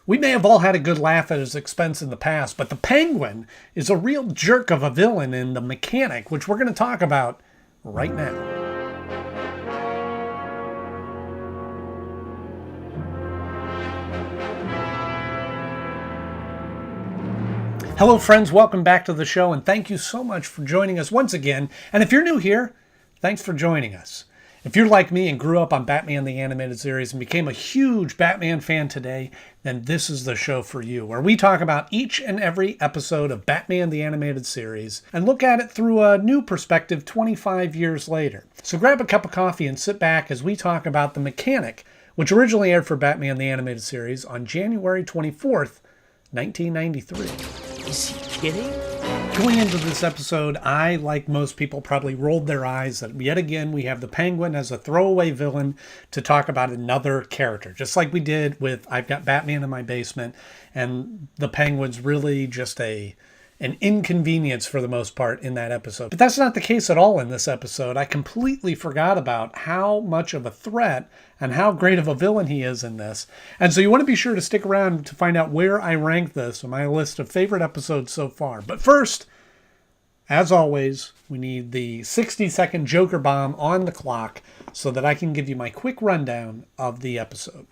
We may have all had a good laugh at his expense in the past, but the Penguin is a real jerk of a villain in The Mechanic, which we're going to talk about right now. Hello friends, welcome back to the show, and thank you so much for joining us once again. And if you're new here, thanks for joining us. If you're like me and grew up on Batman the Animated Series and became a huge Batman fan today, then this is the show for you, where we talk about each and every episode of Batman the Animated Series and look at it through a new perspective 25 years later. So grab a cup of coffee and sit back as we talk about The Mechanic, which originally aired for Batman the Animated Series on January 24th, 1993. Is he kidding? Going into this episode, I, like most people, probably rolled their eyes that yet again we have the Penguin as a throwaway villain to talk about another character. Just like we did with I've Got Batman in My Basement, and the Penguin's really just an inconvenience for the most part in that episode. But that's not the case at all in this episode. I completely forgot about how much of a threat and how great of a villain he is in this. And so you want to be sure to stick around to find out where I rank this on my list of favorite episodes so far. But first, as always, we need the 60-second Joker bomb on the clock so that I can give you my quick rundown of the episode.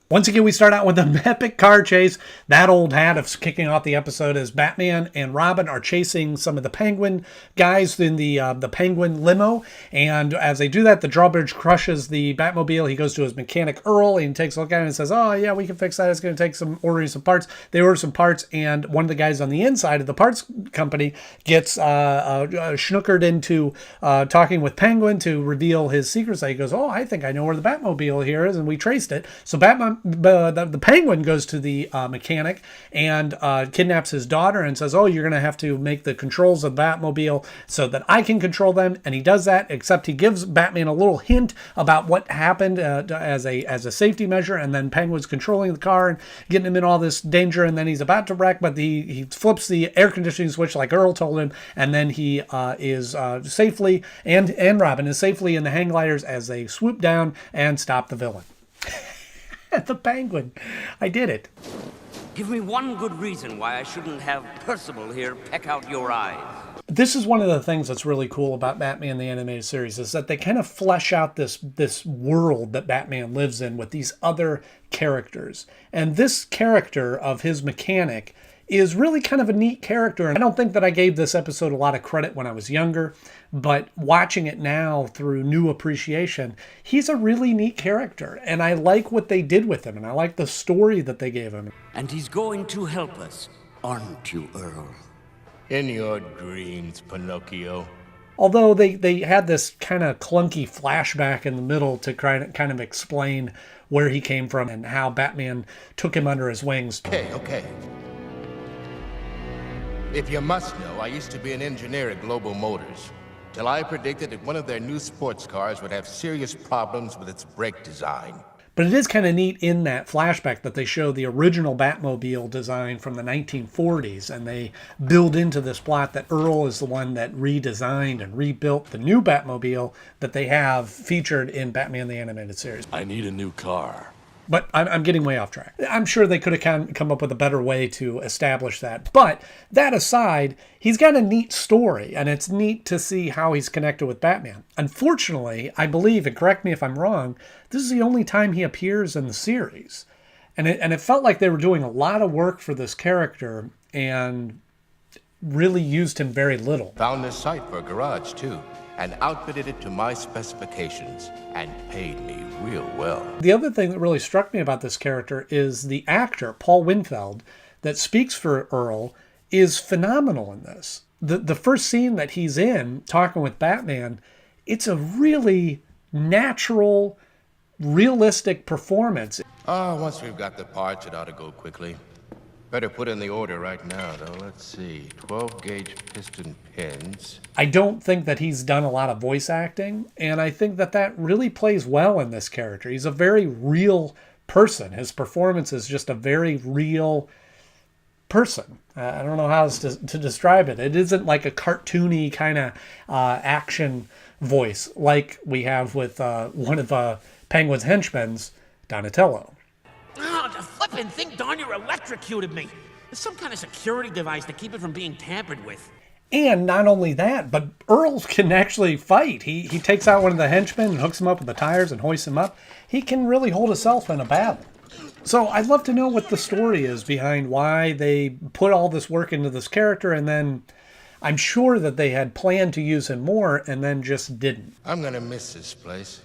Once again, we start out with an epic car chase. That old hat of kicking off the episode as Batman and Robin are chasing some of the Penguin guys in the Penguin limo. And as they do that, the drawbridge crushes the Batmobile. He goes to his mechanic, Earl, and takes a look at it and says, oh, yeah, we can fix that. It's going to take ordering some parts. They order some parts, and one of the guys on the inside of the parts company gets schnookered into talking with Penguin to reveal his secrets. He goes, oh, I think I know where the Batmobile here is, and we traced it. So the Penguin goes to the mechanic and kidnaps his daughter and says, oh, you're going to have to make the controls of the Batmobile so that I can control them. And he does that, except he gives Batman a little hint about what happened as a safety measure. And then Penguin's controlling the car and getting him in all this danger. And then he's about to wreck, but he flips the air conditioning switch like Earl told him. And then he is safely, and Robin is safely in the hang gliders as they swoop down and stop the villain. The Penguin. I did it. Give me one good reason why I shouldn't have Percival here peck out your eyes. This is one of the things that's really cool about Batman the Animated Series, is that they kind of flesh out this world that Batman lives in with these other characters. And this character of his mechanic is really kind of a neat character. And I don't think that I gave this episode a lot of credit when I was younger, but watching it now through new appreciation, he's a really neat character. And I like what they did with him, and I like the story that they gave him. And he's going to help us, aren't you, Earl? In your dreams, Pinocchio. Although they had this kind of clunky flashback in the middle to kind of explain where he came from and how Batman took him under his wings. Okay. If you must know, I used to be an engineer at Global Motors, till I predicted that one of their new sports cars would have serious problems with its brake design. But it is kind of neat in that flashback that they show the original Batmobile design from the 1940s, and they build into this plot that Earl is the one that redesigned and rebuilt the new Batmobile that they have featured in Batman the Animated Series. I need a new car. But I'm getting way off track. I'm sure they could have come up with a better way to establish that. But that aside, he's got a neat story, and it's neat to see how he's connected with Batman. Unfortunately, I believe, and correct me if I'm wrong, this is the only time he appears in the series. And it felt like they were doing a lot of work for this character and really used him very little. Found this site for a garage, too, and outfitted it to my specifications, and paid me real well. The other thing that really struck me about this character is the actor, Paul Winfield, that speaks for Earl, is phenomenal in this. The first scene that he's in, talking with Batman, it's a really natural, realistic performance. Once we've got the parts, it ought to go quickly. Better put in the order right now, though. Let's see. 12-gauge piston pins. I don't think that he's done a lot of voice acting, and I think that really plays well in this character. He's a very real person. His performance is just a very real person. I don't know how else to describe it. It isn't like a cartoony kind of action voice like we have with one of Penguin's henchmen, Donatello. on, flippin' think darn near electrocuted me. There's some kind of security device to keep it from being tampered with. And not only that, but Earl can actually fight. He takes out one of the henchmen and hooks him up with the tires and hoists him up. He can really hold himself in a battle. So I'd love to know what the story is behind why they put all this work into this character, and then I'm sure that they had planned to use him more and then just didn't. I'm gonna miss this place.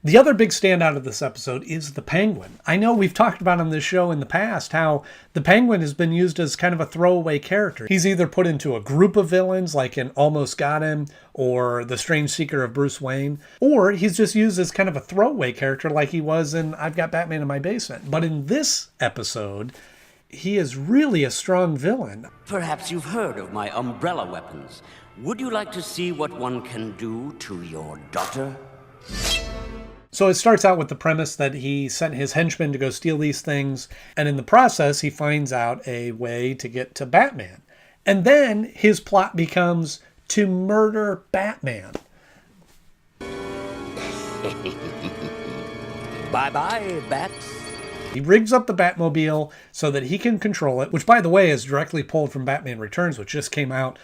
The other big standout of this episode is the Penguin. I know we've talked about on this show in the past how the Penguin has been used as kind of a throwaway character. He's either put into a group of villains like in Almost Got Him or The Strange Secret of Bruce Wayne, or he's just used as kind of a throwaway character like he was in I've Got Batman in My Basement. But in this episode, he is really a strong villain. Perhaps you've heard of my umbrella weapons. Would you like to see what one can do to your daughter? So it starts out with the premise that he sent his henchmen to go steal these things, and in the process, he finds out a way to get to Batman. And then his plot becomes to murder Batman. Bye-bye, Bats. He rigs up the Batmobile so that he can control it, which, by the way, is directly pulled from Batman Returns, which just came out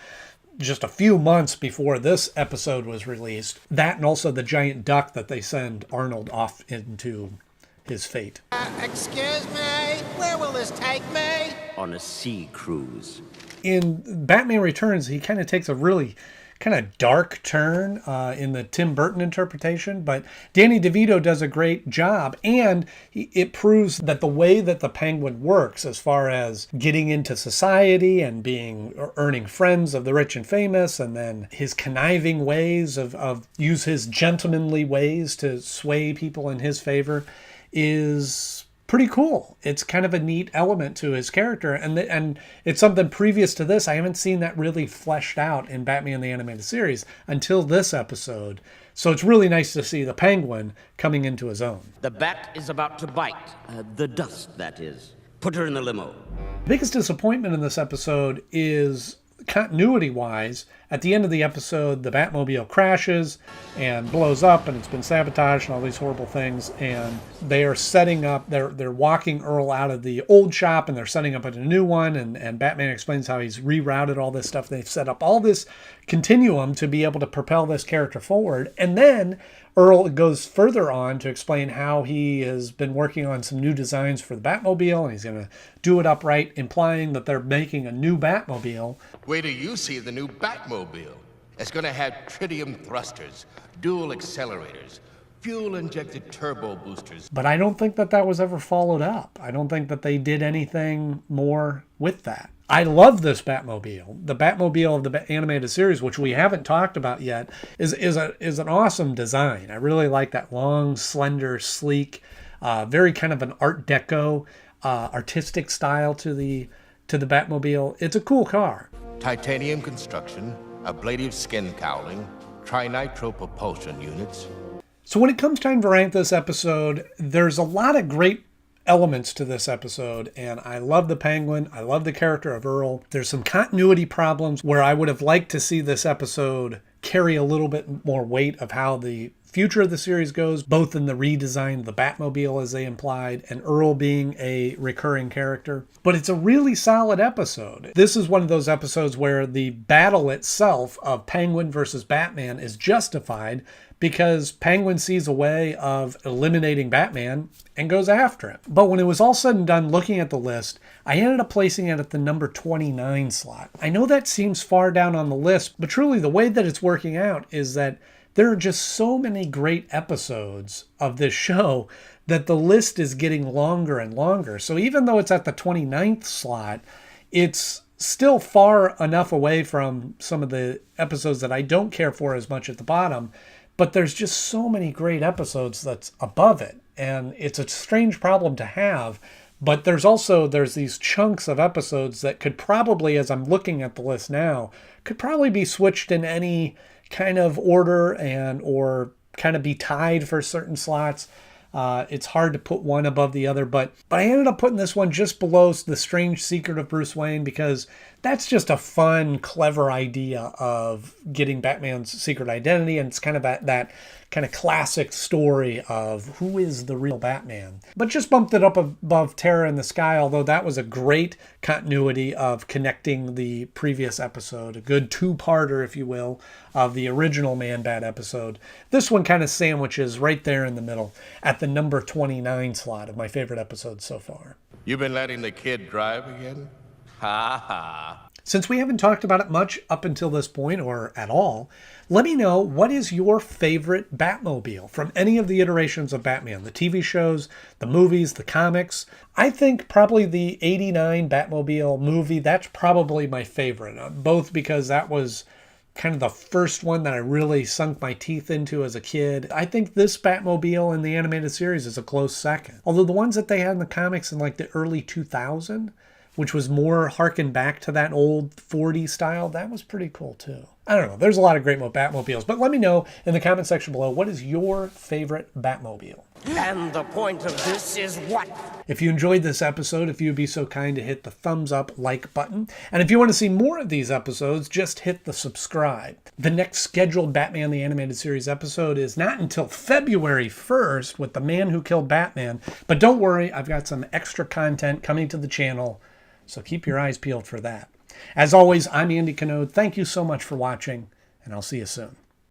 just a few months before this episode was released. That and also the giant duck that they send Arnold off into his fate. Excuse me? Where will this take me? On a sea cruise. In Batman Returns, he kind of takes a really kind of dark turn in the Tim Burton interpretation, but Danny DeVito does a great job, and it proves that the way that the Penguin works as far as getting into society and earning friends of the rich and famous, and then his conniving ways of use his gentlemanly ways to sway people in his favor is pretty cool. It's kind of a neat element to his character, and it's something previous to this I haven't seen that really fleshed out in Batman the Animated Series until this episode. So it's really nice to see the Penguin coming into his own. The bat is about to bite. The dust, that is. Put her in the limo. The biggest disappointment in this episode is continuity-wise. At the end of the episode, the Batmobile crashes and blows up, and it's been sabotaged and all these horrible things, and they are setting up, they're walking Earl out of the old shop and they're setting up a new one, and Batman explains how he's rerouted all this stuff. They've set up all this continuum to be able to propel this character forward, and then Earl goes further on to explain how he has been working on some new designs for the Batmobile, and he's going to do it upright, implying that they're making a new Batmobile. Wait till you see the new Batmobile. It's gonna have tritium thrusters, dual accelerators, fuel-injected turbo boosters. But I don't think that was ever followed up. I don't think that they did anything more with that. I love this Batmobile. The Batmobile of the animated series, which we haven't talked about yet, is an awesome design. I really like that long, slender, sleek, very kind of an Art Deco, artistic style to the Batmobile. It's a cool car. Titanium construction, ablative skin cowling, trinitro propulsion units. So when it comes time to rank this episode, there's a lot of great elements to this episode, and I love the Penguin. I love the character of Earl. There's some continuity problems where I would have liked to see this episode carry a little bit more weight of how the future of the series goes, both in the redesign of the Batmobile, as they implied, and Earl being a recurring character. But it's a really solid episode. This is one of those episodes where the battle itself of Penguin versus Batman is justified because Penguin sees a way of eliminating Batman and goes after him. But when it was all said and done, looking at the list, I ended up placing it at the number 29 slot. I know that seems far down on the list, but truly the way that it's working out is that there are just so many great episodes of this show that the list is getting longer and longer. So even though it's at the 29th slot, it's still far enough away from some of the episodes that I don't care for as much at the bottom. But there's just so many great episodes that's above it. And it's a strange problem to have. But there's these chunks of episodes that could probably, as I'm looking at the list now, could probably be switched in any kind of order or kind of be tied for certain slots. It's hard to put one above the other, but I ended up putting this one just below The Strange Secret of Bruce Wayne because that's just a fun, clever idea of getting Batman's secret identity, and it's kind of that kind of classic story of who is the real Batman. But just bumped it up above Terror in the Sky, although that was a great continuity of connecting the previous episode, a good two-parter, if you will, of the original Man-Bat episode. This one kind of sandwiches right there in the middle at the number 29 slot of my favorite episodes so far. You've been letting the kid drive again? Ha ha. Since we haven't talked about it much up until this point, or at all, let me know, what is your favorite Batmobile from any of the iterations of Batman? The TV shows, the movies, the comics. I think probably the 89 Batmobile movie, that's probably my favorite. Both because that was kind of the first one that I really sunk my teeth into as a kid. I think this Batmobile in the animated series is a close second. Although the ones that they had in the comics in like the early 2000s, which was more harken back to that old 40s style, that was pretty cool too. I don't know. There's a lot of great Batmobiles, but let me know in the comment section below, what is your favorite Batmobile? And the point of this is what? If you enjoyed this episode, if you'd be so kind to hit the thumbs up like button. And if you want to see more of these episodes, just hit the subscribe. The next scheduled Batman the Animated Series episode is not until February 1st with The Man Who Killed Batman. But don't worry, I've got some extra content coming to the channel, so keep your eyes peeled for that. As always, I'm Andy Knode. Thank you so much for watching, and I'll see you soon.